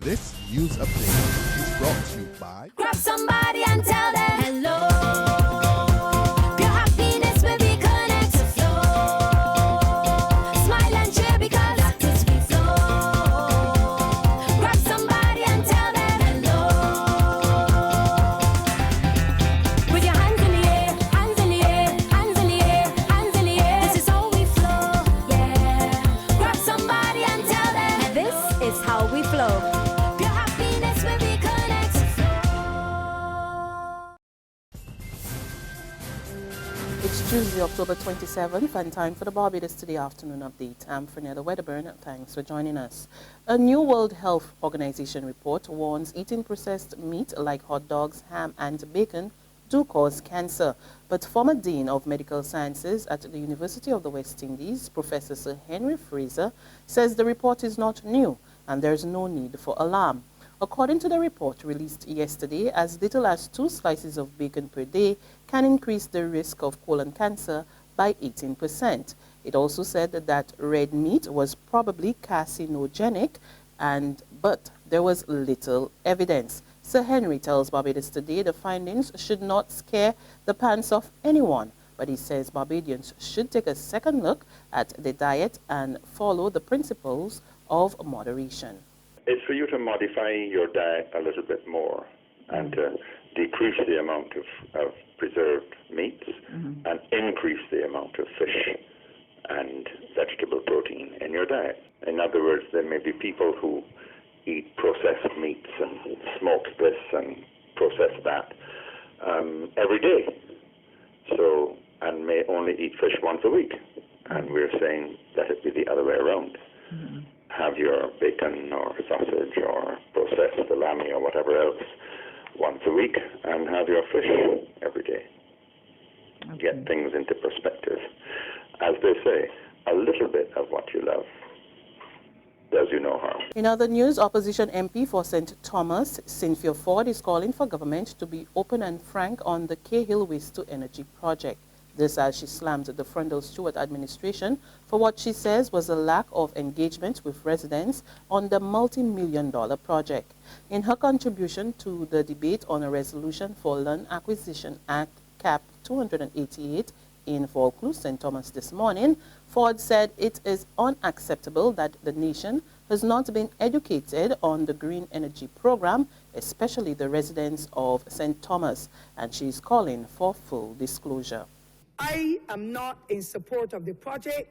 This news update is brought to you by... Grab somebody and tell them hello. Your happiness will be connected to flow. Smile and cheer because that is we flow. Grab somebody and tell them hello. With your hands in the air, hands in the air, hands in the air, hands in the air. This is how we flow, yeah. Grab somebody and tell them this is how we flow. It's Tuesday, October 27th, and time for the Barbados Today afternoon update. I'm Fernanda Wedderburn. Thanks for joining us. A new World Health Organization report warns eating processed meat like hot dogs, ham, and bacon do cause cancer. But former Dean of Medical Sciences at the University of the West Indies, Professor Sir Henry Fraser, says the report is not new and there's no need for alarm. According to the report released yesterday, as little as 2 slices of bacon per day can increase the risk of colon cancer by 18%. It also said that red meat was probably carcinogenic, but there was little evidence. Sir Henry tells Barbados Today the findings should not scare the pants off anyone, but he says Barbadians should take a second look at their diet and follow the principles of moderation. It's for you to modify your diet a little bit more and to decrease the amount of preserved meats and increase the amount of fish and vegetable protein in your diet. In other words, there may be people who eat processed meats and smoke this and process that every day, and may only eat fish once a week. And we're saying that it be the other way around. Have your bacon or sausage or processed salami or whatever else once a week, and have your fish every day. Okay. Get things into perspective. As they say, a little bit of what you love does you no harm. In other news, opposition MP for St. Thomas, Cynthia Ford, is calling for government to be open and frank on the Cahill waste-to-energy project. This as she slammed the Frundle-Stewart administration for what she says was a lack of engagement with residents on the multi-million-dollar project. In her contribution to the debate on a resolution for Land Acquisition Act Cap 288 in Vaucluse, St. Thomas this morning, Ford said it is unacceptable that the nation has not been educated on the green energy program, especially the residents of St. Thomas, and she is calling for full disclosure. I am not in support of the project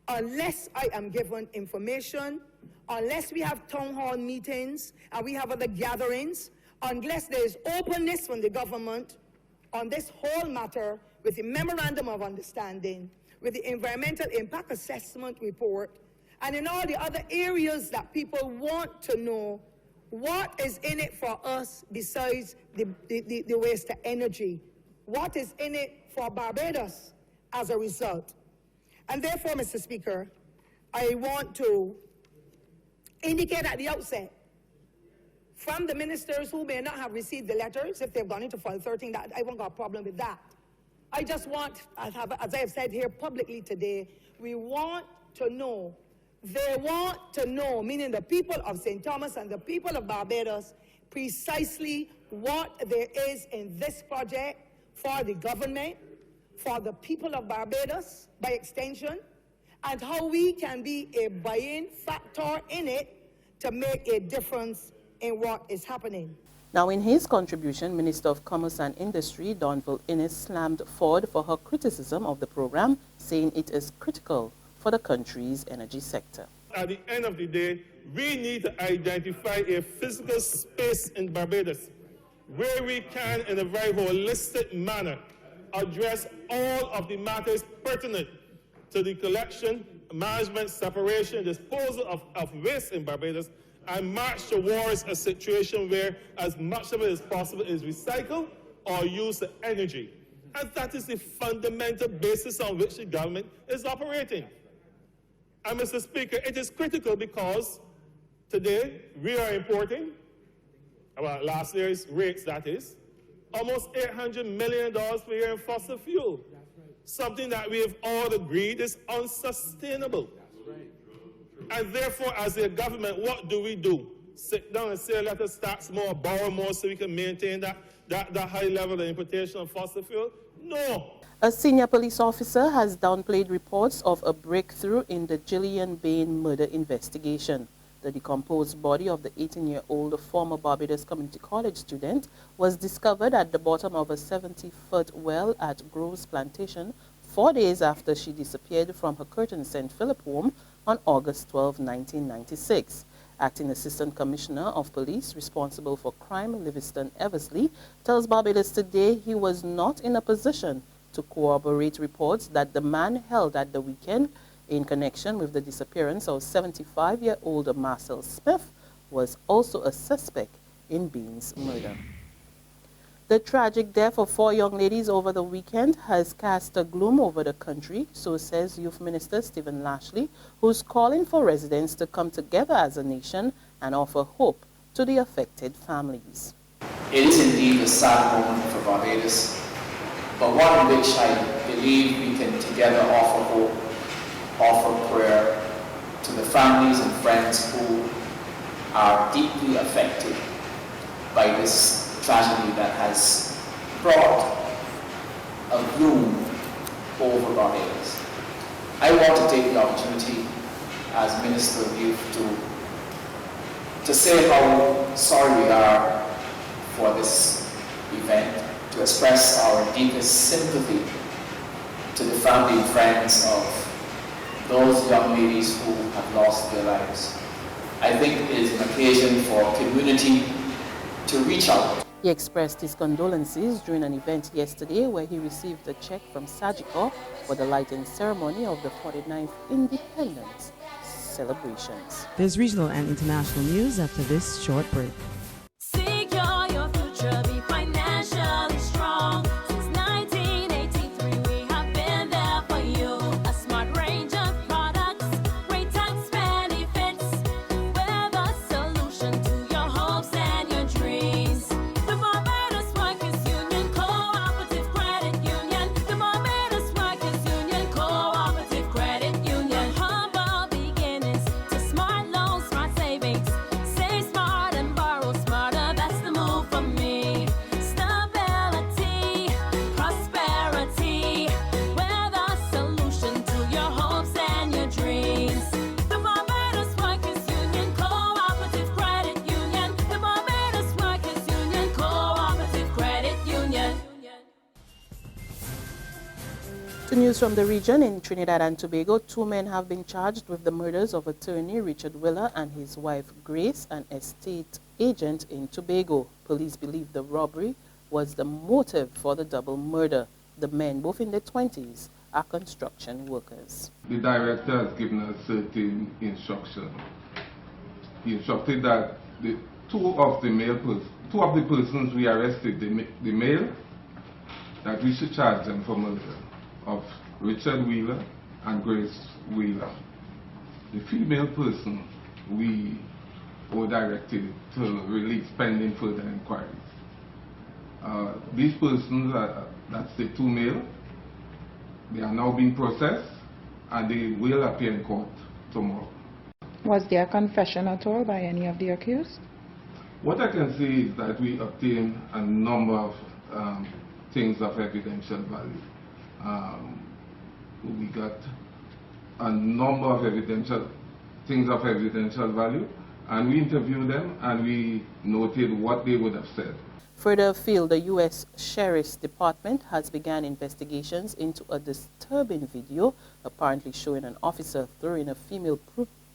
unless I am given information, unless we have town hall meetings and we have other gatherings, unless there is openness from the government on this whole matter with the Memorandum of Understanding, with the Environmental Impact Assessment Report, and in all the other areas that people want to know what is in it for us besides the waste to energy. What is in it for Barbados as a result? And therefore, Mr. Speaker, I want to indicate at the outset from the ministers who may not have received the letters, if they've gone into file 13, that I won't got a problem with that. I just want, as I have said here publicly today, we want to know, they want to know, meaning the people of St. Thomas and the people of Barbados, precisely what there is in this project for the government, for the people of Barbados, by extension, and how we can be a buy-in factor in it to make a difference in what is happening. Now, in his contribution, Minister of Commerce and Industry, Donville Innes, slammed Ford for her criticism of the program, saying it is critical for the country's energy sector. At the end of the day, we need to identify a physical space in Barbados where we can, in a very holistic manner, address all of the matters pertinent to the collection, management, separation, disposal of waste in Barbados, and march towards a situation where as much of it as possible is recycled or used for energy. And that is the fundamental basis on which the government is operating. And Mr. Speaker, it is critical because today we are importing, about last year's rates that is, almost $800 million per year in fossil fuel. Something that we have all agreed is unsustainable. And therefore, as a government, what do? sit down and say, let us tax more, borrow more so we can maintain that high level of importation of fossil fuel? No. A senior police officer has downplayed reports of a breakthrough in the Gillian Bain murder investigation. The decomposed body of the 18-year-old former Barbados Community College student was discovered at the bottom of a 70-foot well at Groves Plantation 4 days after she disappeared from her Curtin St. Philip home on August 12, 1996. Acting Assistant Commissioner of Police responsible for crime, Livingston Eversley, tells Barbados Today he was not in a position to corroborate reports that the man held at the weekend in connection with the disappearance of 75-year-old Marcel Smith was also a suspect in Bain's murder. The tragic death of 4 young ladies over the weekend has cast a gloom over the country, so says Youth Minister Stephen Lashley, who's calling for residents to come together as a nation and offer hope to the affected families. It is indeed a sad moment for Barbados, but one in which I believe we can together offer hope, offer prayer to the families and friends who are deeply affected by this tragedy that has brought a gloom over Barbados. I want to take the opportunity as Minister of Youth to say how sorry we are for this event, to express our deepest sympathy to the family and friends of those young ladies who have lost their lives. I think it is an occasion for community to reach out. He expressed his condolences during an event yesterday where he received a check from Sagicor for the lighting ceremony of the 49th Independence celebrations. There's regional and international news after this short break. Secure your future, be financially strong. Since 1983, we have been there for you. A smart range of products, great tax benefits. We're the solution to your hopes and your dreams. The Barbados Workers Union Cooperative Credit Union. The Barbados Workers Union Cooperative Credit Union. Humble beginnings to smart loans, smart savings. Save smart and borrow smarter. That's the move for me. Stability, prosperity. We're the solution to your hopes and your dreams. The Barbados Workers Union Cooperative Credit Union. The Barbados Workers Union Cooperative Credit Union. To news from the region, in Trinidad and Tobago, 2 men have been charged with the murders of attorney Richard Willer and his wife Grace, an estate agent in Tobago. Police believe the robbery was the motive for the double murder. The men, both in their 20s, are construction workers. The director has given us certain instructions. He instructed that two of the persons we arrested, the male, that we should charge them for murder of Richard Wheeler and Grace Wheeler. The female person we were directed to release pending further inquiries. These persons, that's the 2 male, they are now being processed and they will appear in court tomorrow. Was there a confession at all by any of the accused? What I can say is that we obtained a number of things of evidential value. We got a number of things of evidential value, and we interviewed them and we noted what they would have said. Further afield, the U.S. Sheriff's Department has begun investigations into a disturbing video apparently showing an officer throwing a female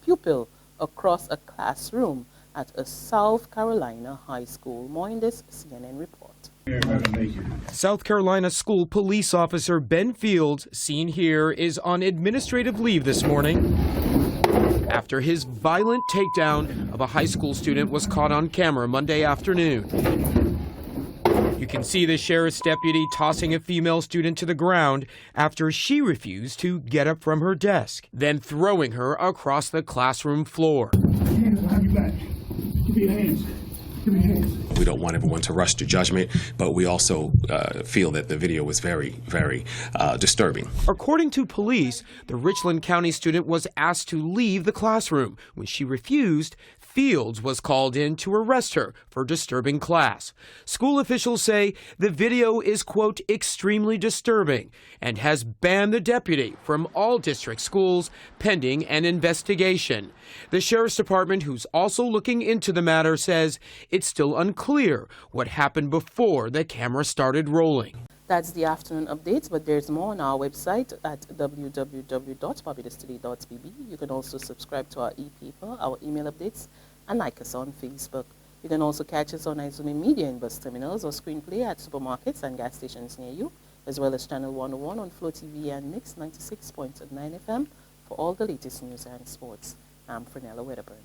pupil across a classroom at a South Carolina high school. More in this CNN report. South Carolina school police officer Ben Fields, seen here, is on administrative leave this morning after his violent takedown of a high school student was caught on camera Monday afternoon. You can see the sheriff's deputy tossing a female student to the ground after she refused to get up from her desk, then throwing her across the classroom floor. We don't want everyone to rush to judgment, but we also feel that the video was very, very disturbing. According to police, the Richland County student was asked to leave the classroom. When she refused, Fields was called in to arrest her for disturbing class. School officials say the video is, quote, extremely disturbing and has banned the deputy from all district schools pending an investigation. The Sheriff's Department, who's also looking into the matter, says it's still unclear what happened before the camera started rolling. That's the afternoon updates, but there's more on our website at www.barbadostoday.bb. You can also subscribe to our e-paper, our email updates, and like us on Facebook. You can also catch us on Izumi Media in bus terminals or screenplay at supermarkets and gas stations near you, as well as Channel 101 on Flow TV and Mix 96.9 FM for all the latest news and sports. I'm Fernella Wedderburn.